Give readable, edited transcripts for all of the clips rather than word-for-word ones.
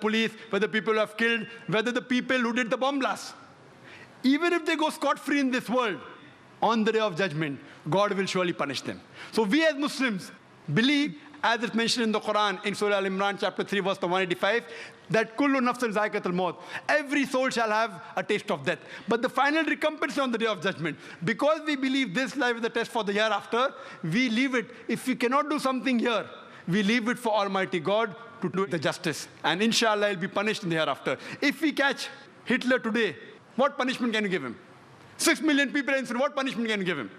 police, whether people who have killed, whether the people who did the bomb blast. Even if they go scot-free in this world, on the day of judgment, God will surely punish them. So we as Muslims believe, as it's mentioned in the Quran, in Surah Al-Imran, chapter 3, verse 185, that kullu nafsin zaikatul maut. Every soul shall have a taste of death. But the final recompense is on the day of judgment. Because we believe this life is the test for the hereafter, we leave it. If we cannot do something here, we leave it for Almighty God to do the justice. And inshallah, he'll be punished in the hereafter. If we catch Hitler today, what punishment can you give him? 6 million people in Syria, what punishment can you give him?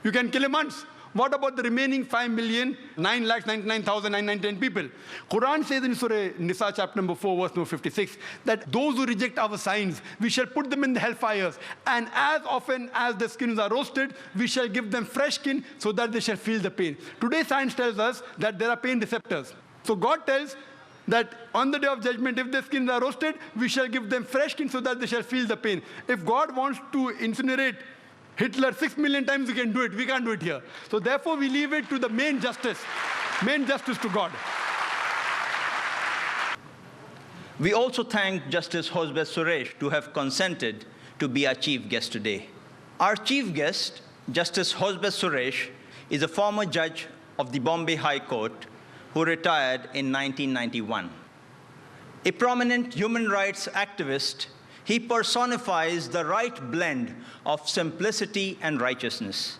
You can kill him once. What about the remaining 5,999,910 people? Quran says in Surah Nisa, chapter number 4, verse number 56, that those who reject our signs, we shall put them in the hellfires. And as often as the skins are roasted, we shall give them fresh skin so that they shall feel the pain. Today, science tells us that there are pain receptors. So God tells that on the day of judgment, if the skins are roasted, we shall give them fresh skin so that they shall feel the pain. If God wants to incinerate Hitler 6 million times, we can do it. We can't do it here. So therefore, we leave it to the main justice to God. We also thank Justice Hosbet Suresh to have consented to be our chief guest today. Our chief guest, Justice Hosbet Suresh, is a former judge of the Bombay High Court who retired in 1991. A prominent human rights activist, he personifies the right blend of simplicity and righteousness.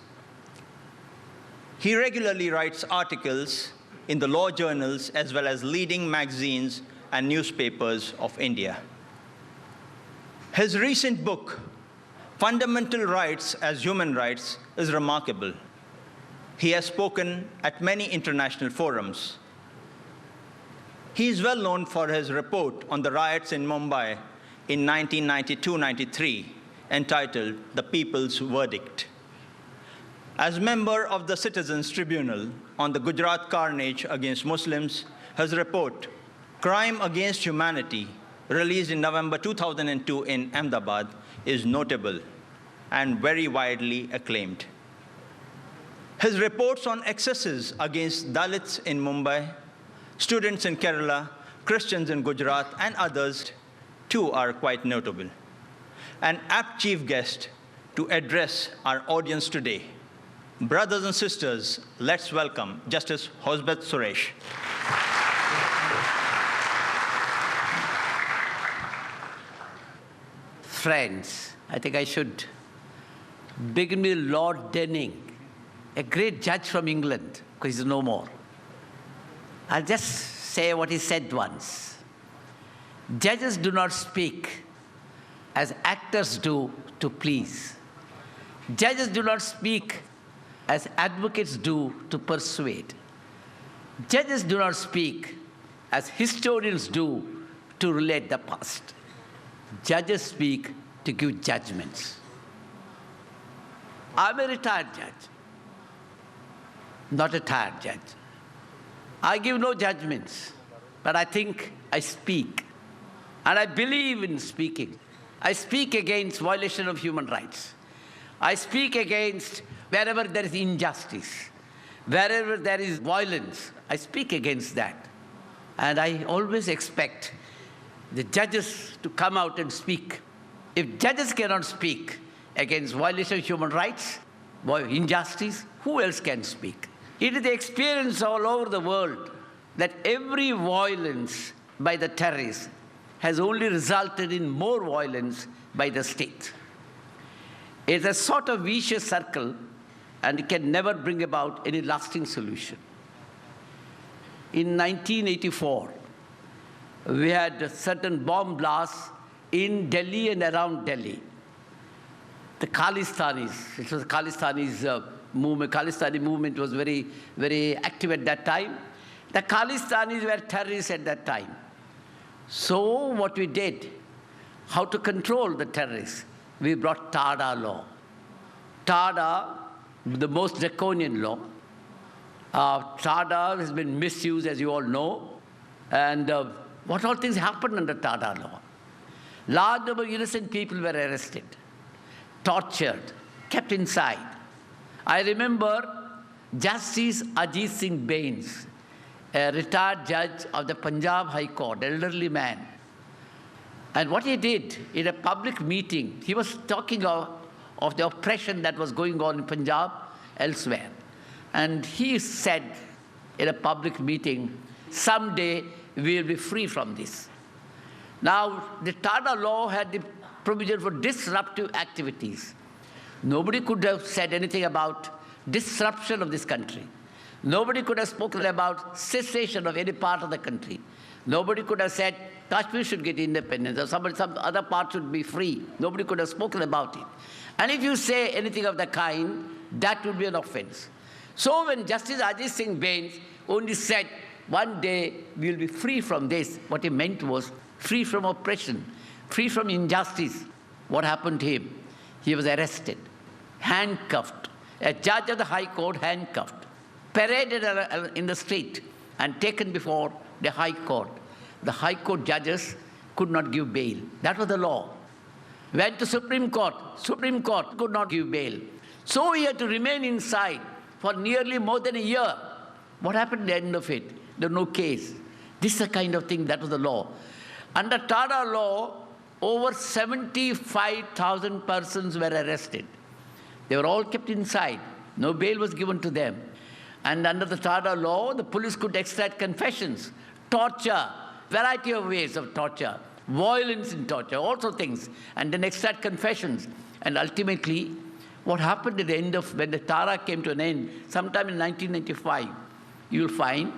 He regularly writes articles in the law journals as well as leading magazines and newspapers of India. His recent book, Fundamental Rights as Human Rights, is remarkable. He has spoken at many international forums. He is well known for his report on the riots in Mumbai in 1992-93, entitled The People's Verdict. As member of the Citizens Tribunal on the Gujarat carnage against Muslims, his report, Crime Against Humanity, released in November 2002 in Ahmedabad, is notable and very widely acclaimed. His reports on excesses against Dalits in Mumbai, students in Kerala, Christians in Gujarat, and others, too, are quite notable. An apt chief guest to address our audience today. Brothers and sisters, let's welcome Justice Hosbet Suresh. Friends, I think I should begin with Lord Denning, a great judge from England, because he's no more. I'll just say what he said once. Judges do not speak as actors do to please. Judges do not speak as advocates do to persuade. Judges do not speak as historians do to relate the past. Judges speak to give judgments. I'm a retired judge, not a tired judge. I give no judgments, but I think I speak. And I believe in speaking. I speak against violation of human rights. I speak against wherever there is injustice, wherever there is violence. I speak against that. And I always expect the judges to come out and speak. If judges cannot speak against violation of human rights, injustice, who else can speak? It is the experience all over the world that every violence by the terrorists has only resulted in more violence by the state. It's a sort of vicious circle, and it can never bring about any lasting solution. In 1984, we had certain bomb blasts in Delhi and around Delhi. The Khalistanis, it was Khalistanis movement. Khalistani movement was very, very active at that time. The Khalistanis were terrorists at that time. So what we did, how to control the terrorists? We brought TADA law. TADA, the most draconian law. TADA has been misused, as you all know. And what all things happened under TADA law? Large number of innocent people were arrested, tortured, kept inside. I remember Justice Ajit Singh Bains, a retired judge of the Punjab High Court, elderly man. And what he did in a public meeting, he was talking of the oppression that was going on in Punjab, elsewhere. And he said in a public meeting, someday we will be free from this. Now, the Tada law had the provision for disruptive activities. Nobody could have said anything about disruption of this country. Nobody could have spoken about cessation of any part of the country. Nobody could have said Kashmir should get independence or some other part should be free. Nobody could have spoken about it. And if you say anything of the kind, that would be an offense. So when Justice Ajit Singh Bains only said, one day we will be free from this, what he meant was free from oppression, free from injustice. What happened to him? He was arrested, handcuffed, a judge of the High Court handcuffed, paraded in the street and taken before the High Court. The High Court judges could not give bail. That was the law. Went to Supreme Court could not give bail. So he had to remain inside for nearly more than a year. What happened at the end of it? There was no case. This is the kind of thing, that was the law. Under Tada law, over 75,000 persons were arrested. They were all kept inside. No bail was given to them. And under the Tada law, the police could extract confessions, torture, variety of ways of torture, violence in torture, also things, and then extract confessions. And ultimately, what happened at the end of, when the Tada came to an end, sometime in 1995, you'll find,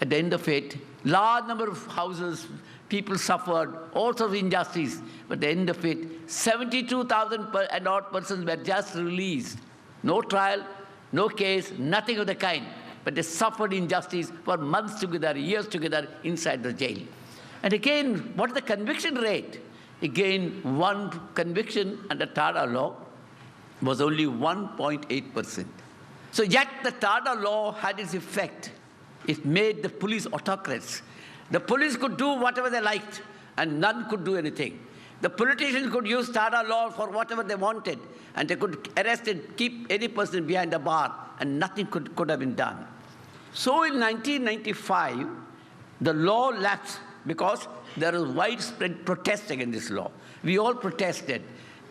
at the end of it, large number of houses, people suffered, all sorts of injustice. But at the end of it, 72,000 and odd persons were just released. No trial, no case, nothing of the kind. But they suffered injustice for months together, years together, inside the jail. And again, what is the conviction rate? Again, one conviction under Tada law was only 1.8%. So yet the Tada law had its effect. It made the police autocrats. The police could do whatever they liked, and none could do anything. The politicians could use Tada law for whatever they wanted, and they could arrest and keep any person behind a bar, and nothing could have been done. So in 1995, the law lapsed because there was widespread protest against this law. We all protested.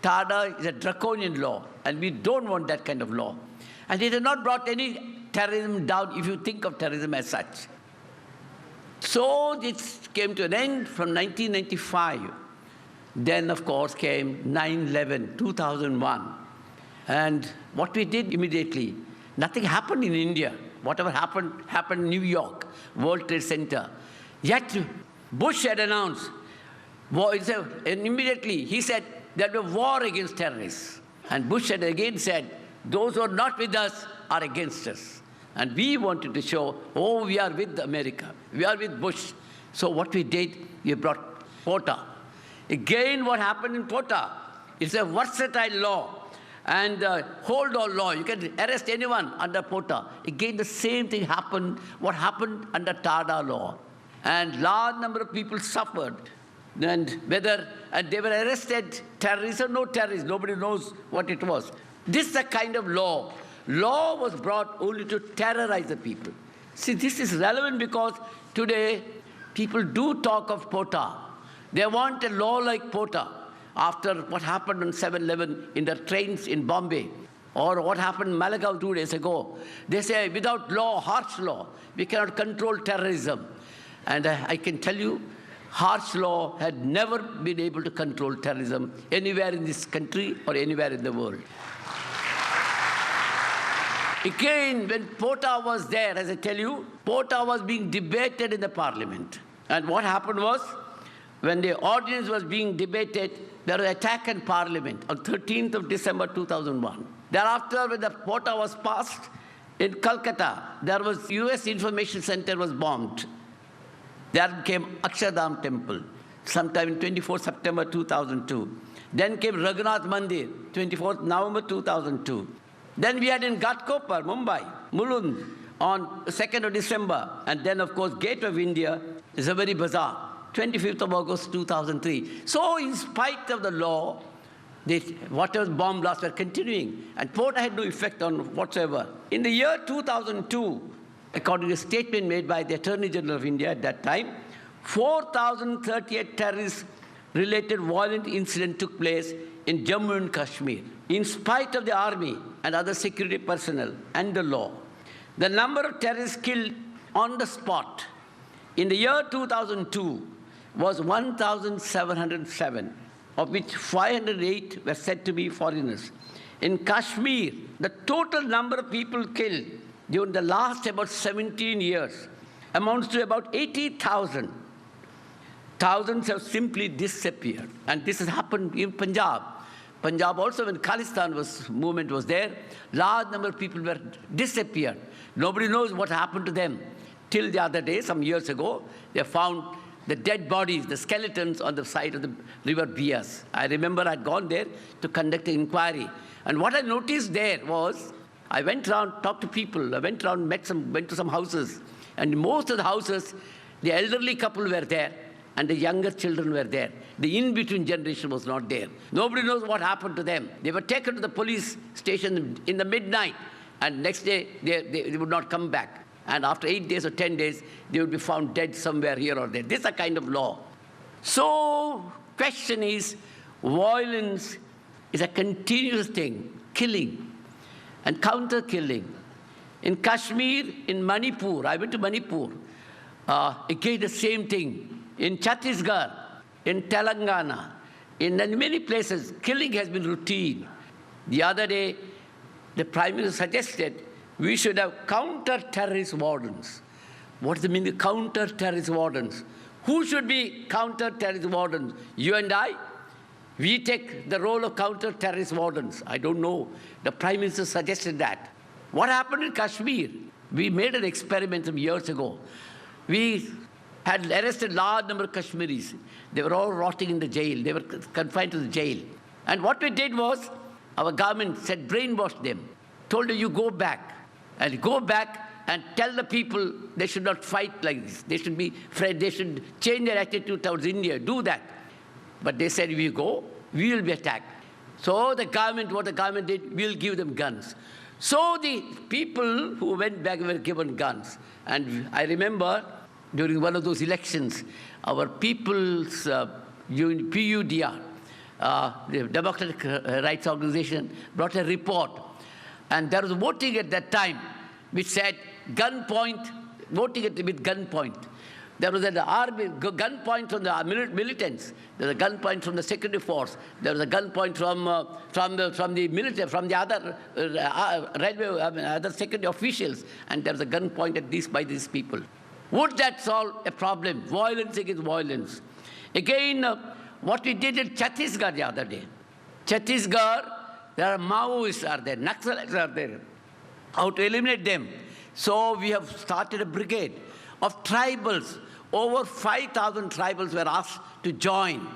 Tada is a draconian law, and we don't want that kind of law. And it has not brought any terrorism down if you think of terrorism as such. So it came to an end from 1995. Then, of course, came 9/11, 2001. And what we did immediately, nothing happened in India. Whatever happened, happened in New York, World Trade Center. Yet Bush had announced, and immediately he said, there will be war against terrorists. And Bush had again said, those who are not with us are against us. And we wanted to show, oh, we are with America. We are with Bush. So what we did, we brought POTA. Again, what happened in POTA? It's a versatile law and hold-all law. You can arrest anyone under POTA. Again, the same thing happened, what happened under Tada law. And large number of people suffered. And they were arrested, terrorists or no terrorists, nobody knows what it was. This is the kind of law. Law was brought only to terrorize the people. See, this is relevant because today people do talk of POTA. They want a law like POTA after what happened on 7/11 in the trains in Bombay or what happened in Malayalam 2 days ago. They say without law, harsh law, we cannot control terrorism. And I can tell you, harsh law had never been able to control terrorism anywhere in this country or anywhere in the world. Again, when POTA was there, as I tell you, POTA was being debated in the parliament. And what happened was, when the ordinance was being debated, there was an attack in parliament on 13th of December 2001. Thereafter, when the POTA was passed, in Calcutta, there was US Information Center was bombed. Then came Akshardham Temple, sometime in 24th September 2002. Then came Raghunath Mandir, 24th November 2002. Then we had in Ghatkopar, Mumbai, Mulund, on 2nd of December. And then, of course, Gate of India, Zawari Bazaar, 25th of August 2003. So in spite of the law, whatever bomb blasts were continuing. And POTA had no effect on whatsoever. In the year 2002, according to a statement made by the Attorney General of India at that time, 4,038 terrorist-related violent incidents took place in Jammu and Kashmir. In spite of the army and other security personnel and the law, the number of terrorists killed on the spot in the year 2002 was 1,707, of which 508 were said to be foreigners. In Kashmir, the total number of people killed during the last about 17 years amounts to about 80,000. Thousands have simply disappeared. And this has happened in Punjab. Punjab also, when Khalistan movement was there, large number of people were disappeared. Nobody knows what happened to them. Till the other day, some years ago, they found the dead bodies, the skeletons on the side of the river Bias. I remember I'd gone there to conduct an inquiry. And what I noticed there was, I went around, talked to people, I went around, went to some houses. And in most of the houses, the elderly couple were there and the younger children were there. The in-between generation was not there. Nobody knows what happened to them. They were taken to the police station in the midnight, and next day they would not come back. And after 8 days or 10 days, they would be found dead somewhere here or there. This is a kind of law. So, question is, violence is a continuous thing, killing and counter-killing. In Kashmir, in Manipur, I went to Manipur, again the same thing. In Chhattisgarh, in Telangana, in many places, killing has been routine. The other day, the Prime Minister suggested we should have counter-terrorist wardens. What does it mean, the counter-terrorist wardens? Who should be counter-terrorist wardens? You and I? We take the role of counter-terrorist wardens. I don't know. The Prime Minister suggested that. What happened in Kashmir? We made an experiment some years ago. We had arrested a large number of Kashmiris. They were all rotting in the jail. They were confined to the jail. And what we did was, our government said, brainwash them. Told them, you go back. And go back and tell the people they should not fight like this. They should be afraid. They should change their attitude towards India. Do that. But they said, if we go, we will be attacked. So the government, what the government did, we'll give them guns. So the people who went back were given guns. And I remember during one of those elections, our People's PUDR, the Democratic Rights Organization, brought a report. And there was voting at that time which said gunpoint, voting with gunpoint. There was an army gunpoint from the militants. There was a gunpoint from the security force. There was a gunpoint from the military, from the other railway, other security officials. And there was a gunpoint by these people. Would that solve a problem? Violence against violence. Again, what we did in Chhattisgarh the other day. Chhattisgarh, there are Maoists are there, Naxalites are there. How to eliminate them? So we have started a brigade of tribals. Over 5,000 tribals were asked to join.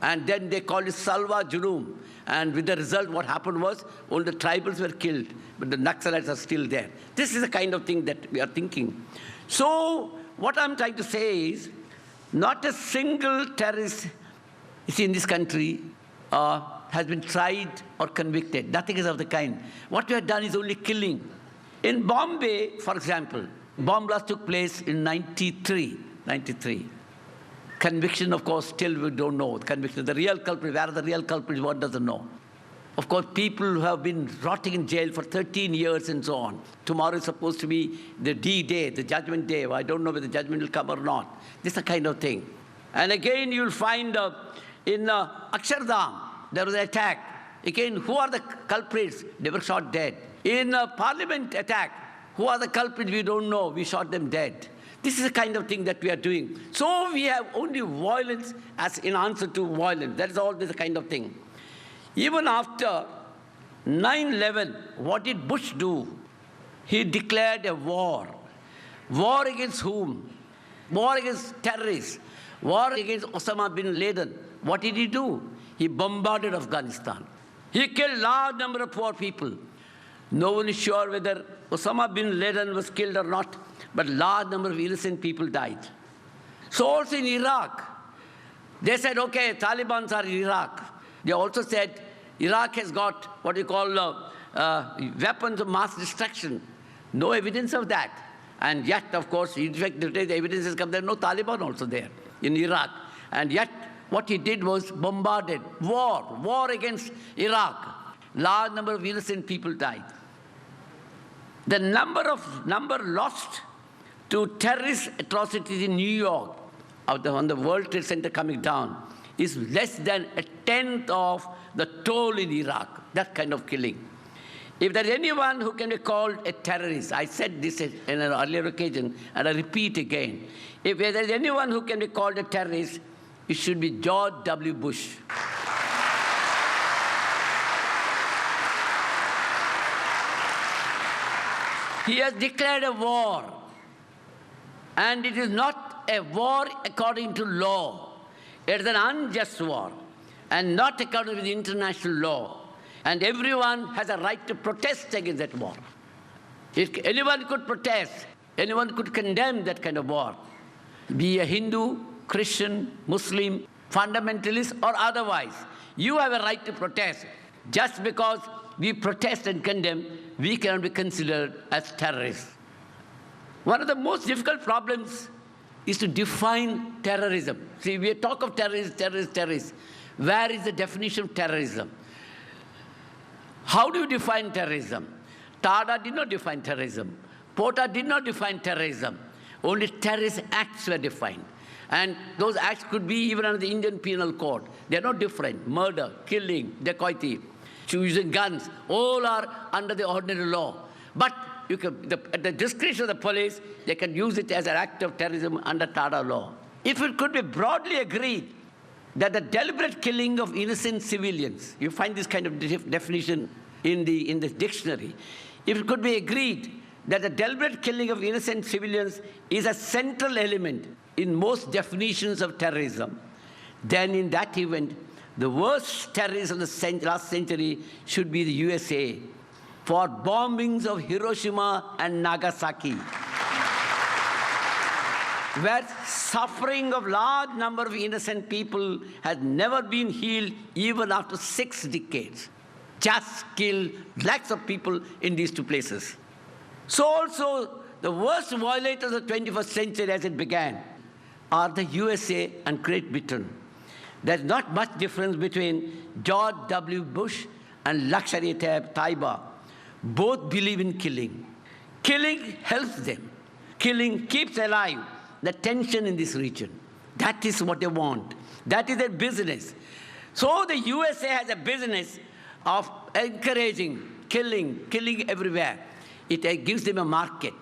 And then they called it Salwa Junum. And with the result, what happened was, all the tribals were killed, but the Naxalites are still there. This is the kind of thing that we are thinking. So what I'm trying to say is, not a single terrorist in this country has been tried or convicted. Nothing is of the kind. What we have done is only killing. In Bombay, for example, bomb blast took place in 93. Conviction, of course, still we don't know. Conviction, the real culprit, where are the real culprits, one doesn't know. Of course, people who have been rotting in jail for 13 years and so on. Tomorrow is supposed to be the D-Day, the Judgment Day. I don't know whether the judgment will come or not. This is the kind of thing. And again, you'll find in Akshardham, there was an attack. Again, who are the culprits? They were shot dead. In Parliament attack, who are the culprits? We don't know. We shot them dead. This is the kind of thing that we are doing. So we have only violence as in answer to violence. That is all this kind of thing. Even after 9/11, what did Bush do? He declared a war. War against whom? War against terrorists. War against Osama bin Laden. What did he do? He bombarded Afghanistan. He killed a large number of poor people. No one is sure whether Osama bin Laden was killed or not, but a large number of innocent people died. So also in Iraq, they said, okay, Taliban are in Iraq. They also said Iraq has got what you call weapons of mass destruction. No evidence of that. And yet, of course, in fact, the evidence has come, there are no Taliban also there in Iraq. And yet, what he did was bombarded, war against Iraq. Large number of innocent people died. The number lost to terrorist atrocities in New York, on the World Trade Center coming down, is less than a tenth of the toll in Iraq, that kind of killing. If there is anyone who can be called a terrorist, I said this in an earlier occasion, and I repeat again, if there is anyone who can be called a terrorist, it should be George W. Bush. He has declared a war, and it is not a war according to law. It is an unjust war, and not according to the international law. And everyone has a right to protest against that war. Anyone could protest, anyone could condemn that kind of war, be a Hindu, Christian, Muslim, fundamentalist, or otherwise. You have a right to protest. Just because we protest and condemn, we cannot be considered as terrorists. One of the most difficult problems is to define terrorism. See, we talk of terrorists. Where is the definition of terrorism? How do you define terrorism? Tada did not define terrorism. Porta did not define terrorism. Only terrorist acts were defined. And those acts could be even under the Indian Penal Code. They're not different. Murder, killing, dacoity, using guns, all are under the ordinary law. But at the discretion of the police, they can use it as an act of terrorism under Tada law. If it could be broadly agreed that the deliberate killing of innocent civilians, you find this kind of definition in the dictionary, if it could be agreed that the deliberate killing of innocent civilians is a central element in most definitions of terrorism, then in that event, the worst terrorists of the last century should be the USA for bombings of Hiroshima and Nagasaki, where suffering of large number of innocent people has never been healed even after 6 decades. Just killed lakhs of people in these two places. So also, the worst violators of the 21st century as it began are the USA and Great Britain. There's not much difference between George W. Bush and Lashkar-e-Taiba. Both believe in killing. Killing helps them. Killing keeps alive the tension in this region. That is what they want. That is their business. So the USA has a business of encouraging killing everywhere. It gives them a market.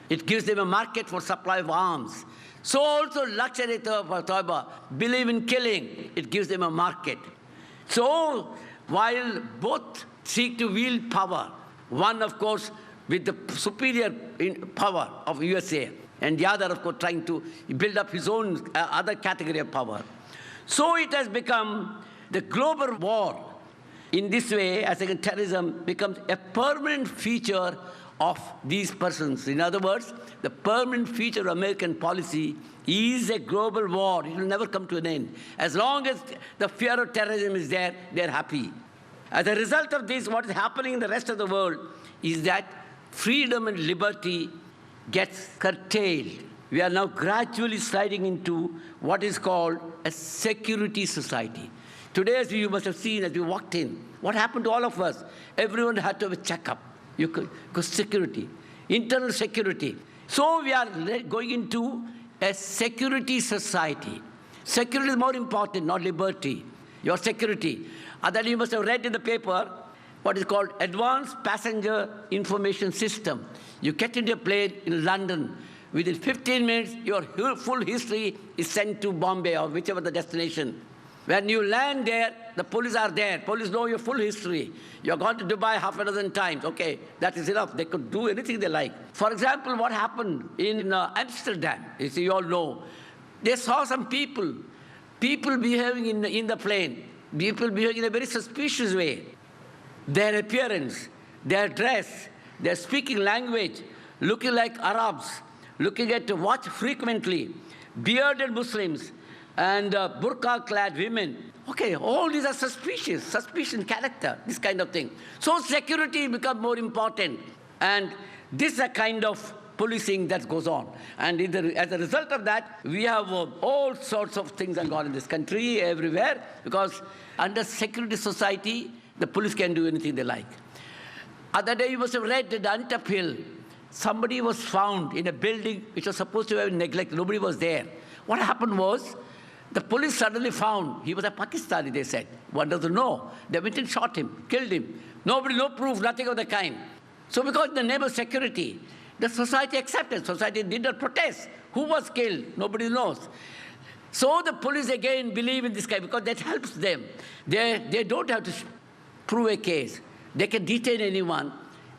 It gives them a market for supply of arms. So also Lashkar-e-Taiba believe in killing. It gives them a market. So while both seek to wield power, one of course with the superior power of USA, and the other of course trying to build up his own other category of power. So it has become the global war. In this way, as against terrorism becomes a permanent feature of these persons. In other words, the permanent feature of American policy is a global war. It will never come to an end. As long as the fear of terrorism is there, they're happy. As a result of this, what is happening in the rest of the world is that freedom and liberty gets curtailed. We are now gradually sliding into what is called a security society. Today, as you must have seen as we walked in, what happened to all of us? Everyone had to have a checkup. Because security, internal security. So we are going into a security society. Security is more important, not liberty. Your security. And then you must have read in the paper what is called Advanced Passenger Information System. You get into a plane in London. Within 15 minutes, your full history is sent to Bombay or whichever the destination. When you land there, the police are there. Police know your full history. You've gone to Dubai half a dozen times. Okay, that is enough. They could do anything they like. For example, what happened in Amsterdam, as you all know, they saw some people behaving in the plane, people behaving in a very suspicious way. Their appearance, their dress, their speaking language, looking like Arabs, looking at watch frequently, bearded Muslims, and burqa-clad women. Okay, all these are suspicious character, this kind of thing. So security becomes more important. And this is a kind of policing that goes on. And as a result of that, we have all sorts of things going on in this country, everywhere, because under security society, the police can do anything they like. Other day, you must have read that Antap Hill, somebody was found in a building which was supposed to have been neglected. Nobody was there. What happened was, the police suddenly found he was a Pakistani, they said. One doesn't know. They went and shot him, killed him. Nobody, no proof, nothing of the kind. So because in the name of security, the society accepted. Society did not protest. Who was killed? Nobody knows. So the police again believe in this guy because that helps them. They don't have to prove a case. They can detain anyone,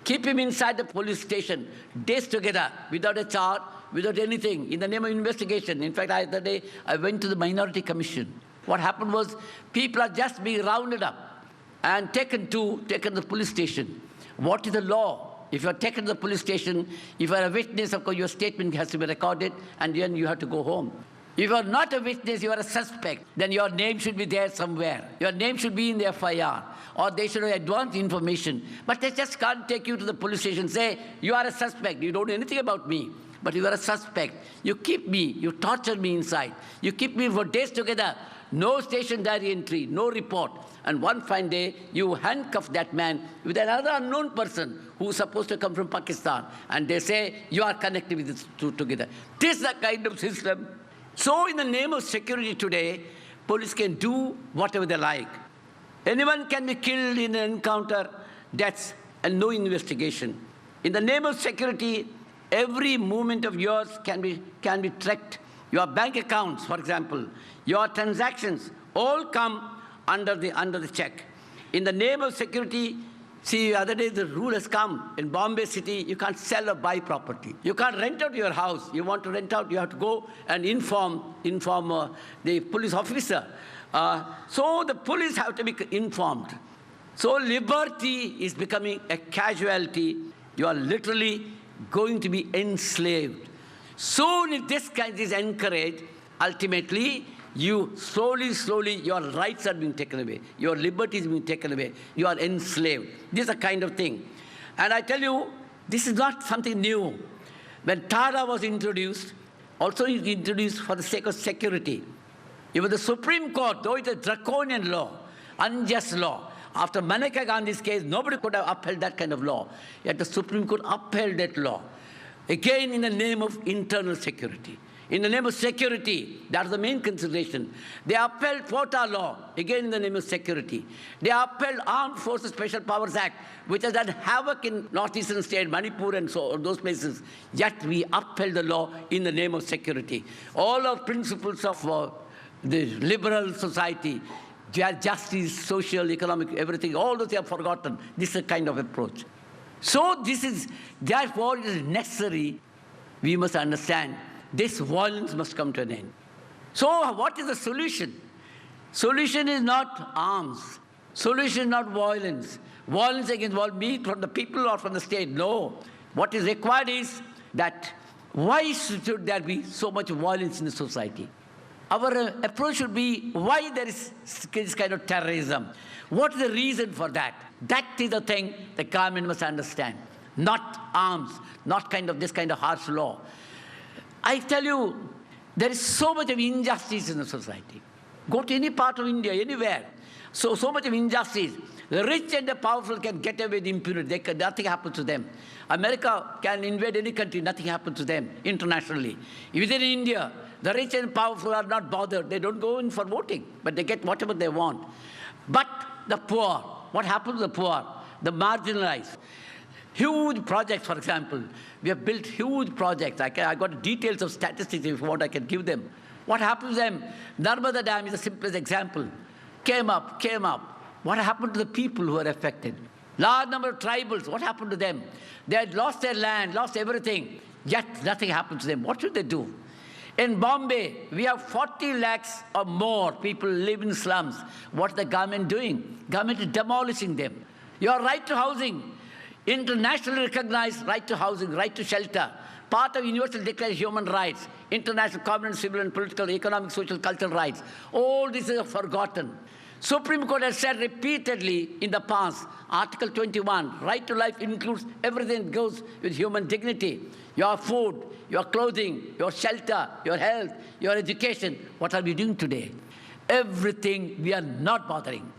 keep him inside the police station, days together, without a charge, without anything, in the name of investigation. In fact, the other day, I went to the Minority Commission. What happened was, people are just being rounded up and taken to the police station. What is the law? If you are taken to the police station, if you are a witness, of course, your statement has to be recorded, and then you have to go home. If you are not a witness, you are a suspect, then your name should be there somewhere. Your name should be in the FIR, or they should have advanced information. But they just can't take you to the police station and say, you are a suspect, you don't know anything about me, but you are a suspect. You keep me, you torture me inside. You keep me for days together. No station diary entry, no report. And one fine day, you handcuff that man with another unknown person who is supposed to come from Pakistan. And they say, you are connected with this two together. This is the kind of system. So in the name of security today, police can do whatever they like. Anyone can be killed in an encounter, deaths, and no investigation. In the name of security, every movement of yours can be tracked. Your bank accounts, for example, your transactions, all come under the check. In the name of security, see, the other day the rule has come. In Bombay city, you can't sell or buy property. You can't rent out your house. You want to rent out, you have to go and inform the police officer. So the police have to be informed. So liberty is becoming a casualty. You are literally going to be enslaved. Soon, if this kind is encouraged, ultimately, you slowly, your rights are being taken away. Your liberty is being taken away. You are enslaved. This is a kind of thing. And I tell you, this is not something new. When TADA was introduced, also introduced for the sake of security. Even the Supreme Court, though it's a draconian law, unjust law, after Maneka Gandhi's case, nobody could have upheld that kind of law. Yet the Supreme Court upheld that law. Again, in the name of internal security. In the name of security, that's the main consideration. They upheld quota law, again in the name of security. They upheld Armed Forces Special Powers Act, which has done havoc in northeastern state, Manipur and so on, those places. Yet we upheld the law in the name of security. All our principles of the liberal society, justice, social, economic, everything, all those they have forgotten. This is a kind of approach. So therefore it is necessary, we must understand, this violence must come to an end. So what is the solution? Solution is not arms. Solution is not violence. Violence against me from the people or from the state. No. What is required is that why should there be so much violence in the society? Our approach should be why there is this kind of terrorism. What is the reason for that? That is the thing the government must understand. Not arms, not this kind of harsh law. I tell you, there is so much of injustice in the society. Go to any part of India, anywhere. So much of injustice. The rich and the powerful can get away with impunity. Nothing happens to them. America can invade any country, nothing happens to them internationally. Within India, the rich and powerful are not bothered. They don't go in for voting, but they get whatever they want. But the poor, what happens to the poor? The marginalized. Huge projects, for example. We have built huge projects. I got details of statistics if you want, I can give them. What happens to them? Narmada Dam is the simplest example. Came up. What happened to the people who were affected? Large number of tribals, what happened to them? They had lost their land, lost everything, yet nothing happened to them. What should they do? In Bombay, we have 40 lakhs or more people live in slums. What is the government doing? Government is demolishing them. Your right to housing, internationally recognized right to housing, right to shelter, part of Universal Declaration of Human Rights, international covenant, civil and political, economic, social, cultural rights. All this is forgotten. Supreme Court has said repeatedly in the past, Article 21, right to life includes everything that goes with human dignity. Your food, your clothing, your shelter, your health, your education. What are we doing today? Everything we are not bothering.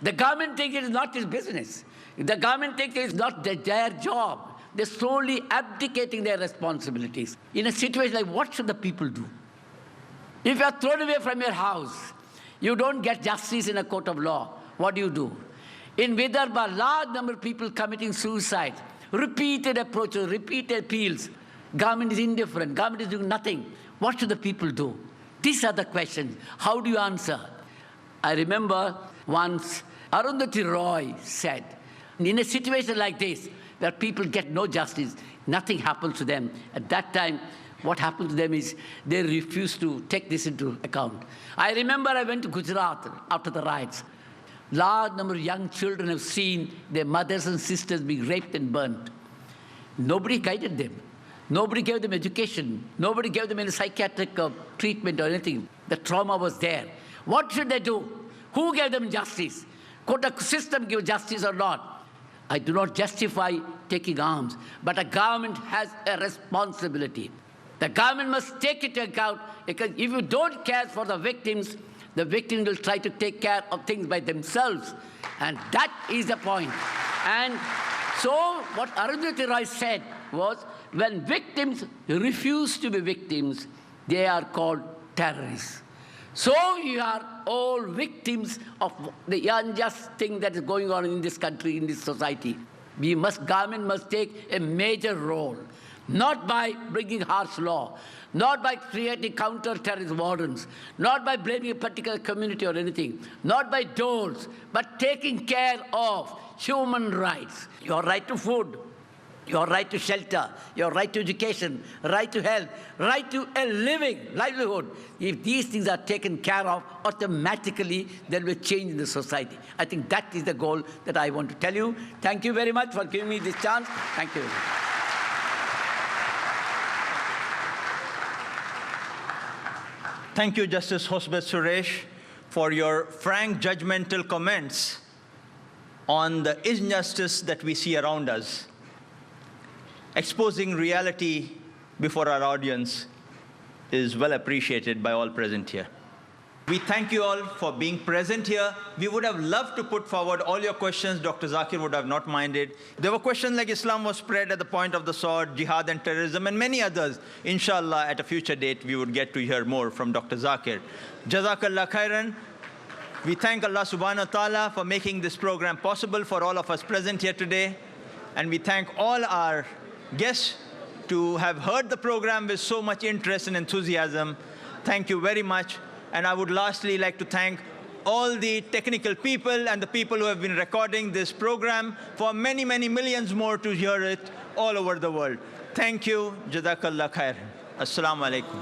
The government thinks it is not his business. The government thinks it is not their job. They're slowly abdicating their responsibilities. In a situation like, what should the people do? If you are thrown away from your house, you don't get justice in a court of law. What do? In Vidarbha, large number of people committing suicide. Repeated approaches, repeated appeals. Government is indifferent. Government is doing nothing. What should the people do? These are the questions. How do you answer? I remember once Arundhati Roy said, in a situation like this, where people get no justice, nothing happens to them. At that time, what happened to them is they refused to take this into account. I remember I went to Gujarat after the riots. Large number of young children have seen their mothers and sisters being raped and burnt. Nobody guided them. Nobody gave them education. Nobody gave them any psychiatric treatment or anything. The trauma was there. What should they do? Who gave them justice? Could the system give justice or not? I do not justify taking arms, but a government has a responsibility. The government must take it into account, because if you don't care for the victims will try to take care of things by themselves. And that is the point. And so what Arundhati Roy said was, when victims refuse to be victims, they are called terrorists. So you are all victims of the unjust thing that is going on in this country, in this society. Government must take a major role, not by bringing harsh law, not by creating counter-terrorist wardens, not by blaming a particular community or anything, not by doles, but taking care of human rights. Your right to food, your right to shelter, your right to education, right to health, right to a livelihood. If these things are taken care of, automatically there will be a change in the society. I think that is the goal that I want to tell you. Thank you very much for giving me this chance. Thank you. Thank you, Justice Hosbet Suresh, for your frank, judgmental comments on the injustice that we see around us. Exposing reality before our audience is well appreciated by all present here. We thank you all for being present here. We would have loved to put forward all your questions. Dr. Zakir would have not minded. There were questions like Islam was spread at the point of the sword, jihad and terrorism, and many others. Inshallah, at a future date, we would get to hear more from Dr. Zakir. Jazakallah khairan. We thank Allah subhanahu wa ta'ala for making this program possible for all of us present here today. And we thank all our guests to have heard the program with so much interest and enthusiasm. Thank you very much. And I would lastly like to thank all the technical people and the people who have been recording this program for many, many millions more to hear it all over the world. Thank you. Jazakallah khair. Assalamu alaikum.